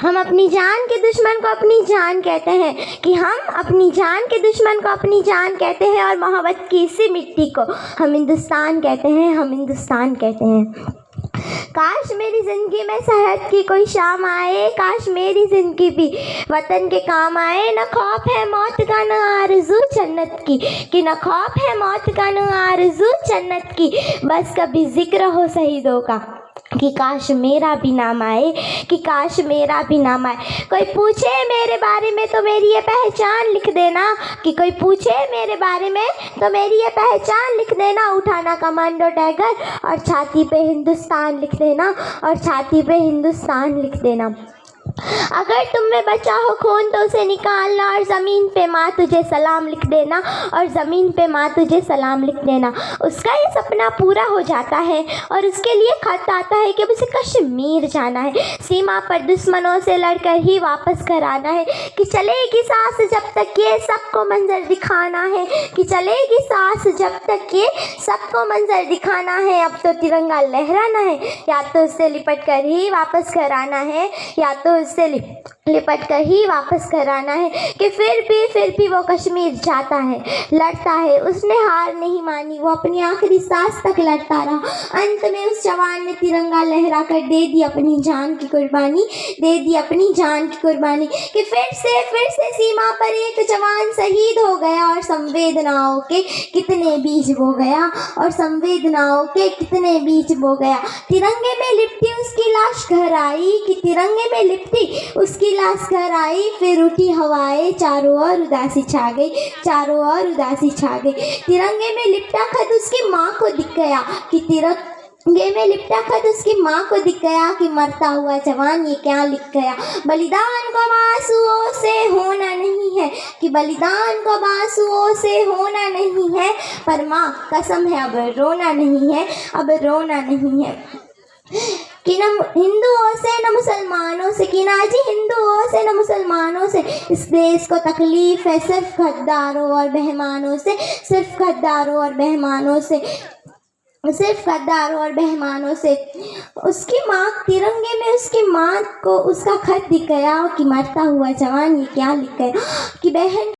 हम अपनी जान के दुश्मन को अपनी जान कहते हैं, कि हम अपनी जान के दुश्मन को अपनी जान कहते हैं, और मोहब्बत की इसी मिट्टी को हम हिंदुस्तान कहते हैं, हम हिंदुस्तान कहते हैं। काश मेरी ज़िंदगी में सरहद की कोई शाम आए, काश मेरी ज़िंदगी भी वतन के काम आए। न खौफ है मौत का न आरज़ू जन्नत की, कि न खौफ है मौत का न आरज़ू जन्नत की, बस कभी ज़िक्र हो शहीदों का, कि काश मेरा भी नाम आए, कि काश मेरा भी नाम आए। कोई पूछे मेरे बारे में तो मेरी ये पहचान लिख देना, कि कोई पूछे मेरे बारे में तो मेरी ये पहचान लिख देना। उठाना कमांडो टैगर और छाती पे हिंदुस्तान लिख देना, और छाती पे हिंदुस्तान लिख देना। अगर तुम में बचा हो खून तो उसे निकालना, और ज़मीन पे माँ तुझे सलाम लिख देना, और ज़मीन पे माँ तुझे सलाम लिख देना। उसका ये सपना पूरा हो जाता है, और उसके लिए खत आता है कि उसे कश्मीर जाना है, सीमा पर दुश्मनों से लड़कर ही वापस घर आना है। कि चलेगी सांस जब तक ये सबको मंजर दिखाना है, कि चलेगी सांस जब तक ये सबको मंजर दिखाना है। अब तो तिरंगा लहराना है, या तो उससे लिपट कर ही वापस घर आना है, या तो उससे लिपट कर ही वापस घर आना है। कि फिर भी वो कश्मीर जाता है, लड़ता है, उसने हार नहीं मानी, वो अपनी आखिरी सांस तक लड़ता रहा। अंत में उस जवान ने तिरंगा लहरा कर दे दी अपनी जान की कुर्बानी, दे दी अपनी जान की कुर्बानी। कि फिर से सीमा पर एक जवान शहीद हो गया, और संवेदनाओं के कितने बीज बो गया, और संवेदनाओं के कितने बीज बो गया। तिरंगे में लिपटी उसकी लाश घर आई, कि तिरंगे में लिपटी उसकी लाश घर आई। फिर उठी हवाएं, चारों ओर उदासी छा गई, चारों ओर उदासी छा गई। तिरंगे में लिपटा खत उसकी माँ को दिख गया, कि तिरंगे में लिपटा खत उसकी माँ को दिख गया, कि मरता हुआ जवान ये क्या लिख गया। बलिदान को आंसुओं से होना नहीं है, कि बलिदान को आंसुओं से होना नहीं है, पर माँ कसम है अब रोना नहीं है, अब रोना नहीं है। कि न हिंदुओं से न मुसलमानों से, कि ना जी हिंदुओं से न मुसलमानों से इस देश को तकलीफ़ है, सिर्फ गद्दारों और बेईमानों से, सिर्फ गद्दारों और बेईमानों से, सिर्फ गद्दारों और बेईमानों से। उसकी माँ, तिरंगे में उसकी माँ को उसका खत दिख गया, कि मरता हुआ जवान ये क्या लिख गया। कि बहन